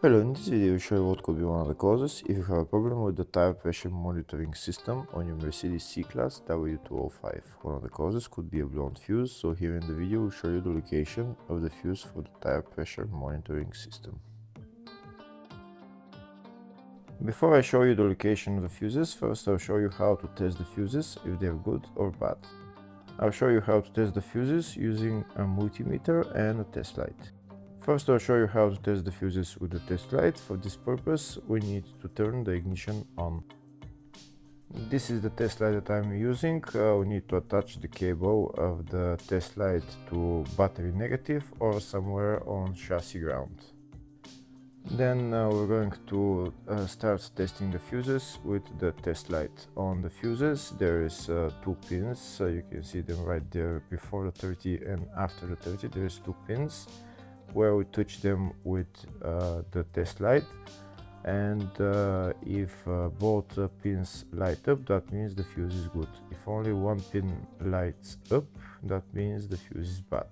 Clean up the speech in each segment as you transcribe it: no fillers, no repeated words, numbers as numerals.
Hello, in this video I'll show you what could be one of the causes if you have a problem with the tire pressure monitoring system on your Mercedes C-Class W205. One of the causes could be a blown fuse, so here in the video we'll show you the location of the fuse for the tire pressure monitoring system. Before I show you the location of the fuses, first I'll show you how to test the fuses, if they're good or bad. I'll show you how to test the fuses using a multimeter and a test light. First, I'll show you how to test the fuses with the test light. For this purpose, we need to turn the ignition on. This is the test light that I'm using. We need to attach the cable of the test light to battery negative or somewhere on chassis ground. Then we're going to start testing the fuses with the test light. On the fuses there is 2 pins, you can see them right there before the 30 and after the 30 there is 2 pins where we touch them with the test light, and if both pins light up, that means the fuse is good. If only one pin lights up, that means the fuse is bad.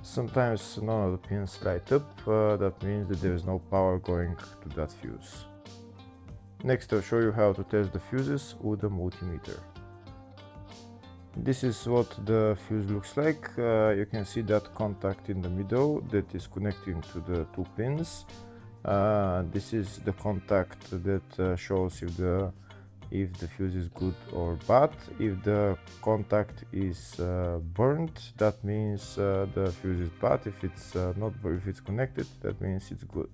Sometimes none of the pins light up, that means that there is no power going to that fuse. Next I'll show you how to test the fuses with a multimeter. This is what the fuse looks like. You can see that contact in the middle that is connecting to the 2 pins. This is the contact that shows if the fuse is good or bad. If the contact is burned, that means the fuse is bad. If it's connected, that means it's good.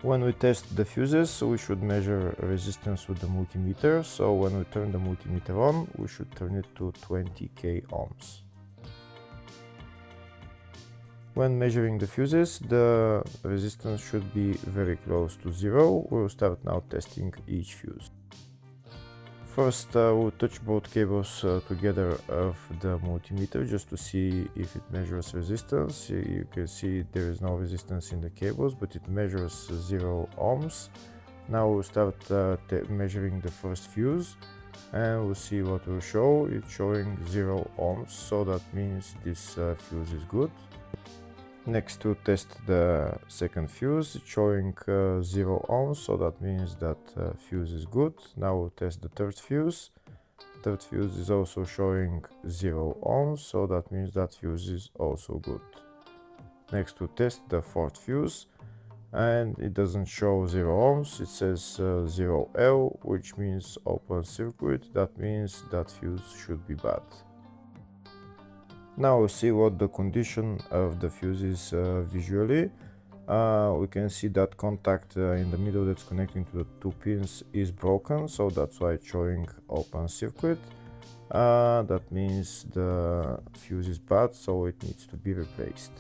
When we test the fuses, we should measure resistance with the multimeter. So when we turn the multimeter on, we should turn it to 20k ohms. When measuring the fuses, the resistance should be very close to 0. We'll start now testing each fuse. First, we'll touch both cables together of the multimeter just to see if it measures resistance. You can see there is no resistance in the cables, but it measures 0 ohms. Now we'll start measuring the first fuse, and we'll see what will show. It's showing 0 ohms, so that means this fuse is good. Next, to test the second fuse, it's showing 0 ohms, so that means that fuse is good. Now we'll test the third fuse. Third fuse is also showing 0 ohms, so that means that fuse is also good. Next, to test the fourth fuse, and it doesn't show 0 ohms, it says 0L, which means open circuit. That means that fuse should be bad. Now we'll see what the condition of the fuse is visually. We can see that contact in the middle that's connecting to the 2 pins is broken, so that's why it's showing open circuit. That means the fuse is bad, so it needs to be replaced.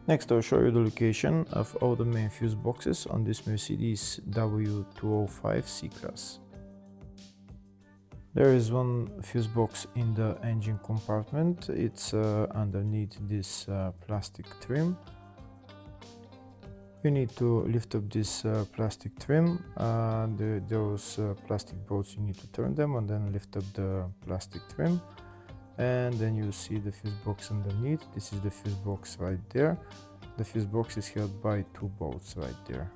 Next I'll show you the location of all the main fuse boxes on this Mercedes W205 C-Class. There is one fuse box in the engine compartment. It's underneath this plastic trim. You need to lift up this plastic trim. Those plastic bolts, you need to turn them and then lift up the plastic trim. And then you see the fuse box underneath. This is the fuse box right there. The fuse box is held by 2 bolts right there.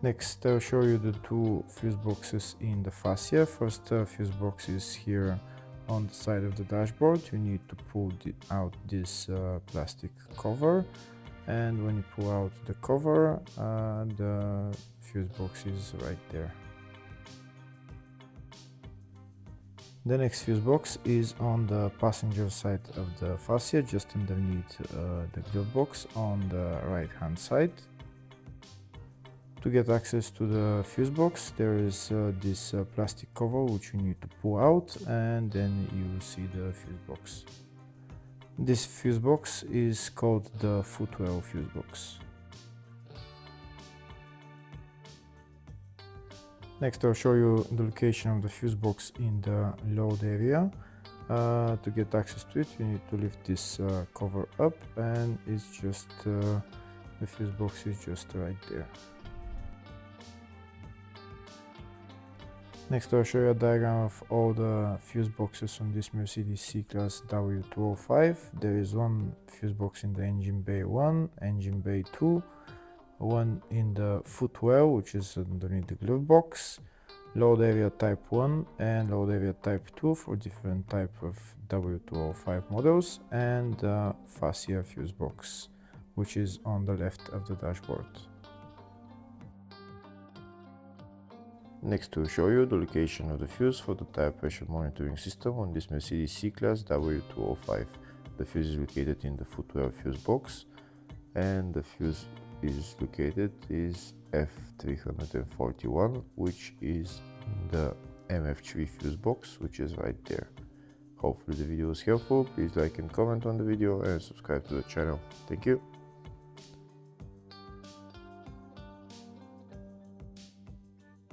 Next, I'll show you the 2 fuse boxes in the fascia. First fuse box is here on the side of the dashboard. You need to pull out this plastic cover, and when you pull out the cover, the fuse box is right there. The next fuse box is on the passenger side of the fascia, just underneath the glove box on the right hand side. To get access to the fuse box, there is this plastic cover which you need to pull out, and then you will see the fuse box. This fuse box is called the footwell fuse box. Next I'll show you the location of the fuse box in the load area. To get access to it, you need to lift this cover up, and it's just the fuse box is just right there. Next I'll show you a diagram of all the fuse boxes on this Mercedes C-Class W205. There is one fuse box in the engine bay 1, engine bay 2, one in the footwell, which is underneath the glove box, load area type 1 and load area type 2 for different type of W205 models, and the fascia fuse box, which is on the left of the dashboard. Next to show you the location of the fuse for the tire pressure monitoring system on this Mercedes C-Class W205. The fuse is located in the footwell fuse box, and the fuse is located is F341, which is in the MF3 fuse box, which is right there. Hopefully the video was helpful. Please like and comment on the video and subscribe to the channel. Thank you.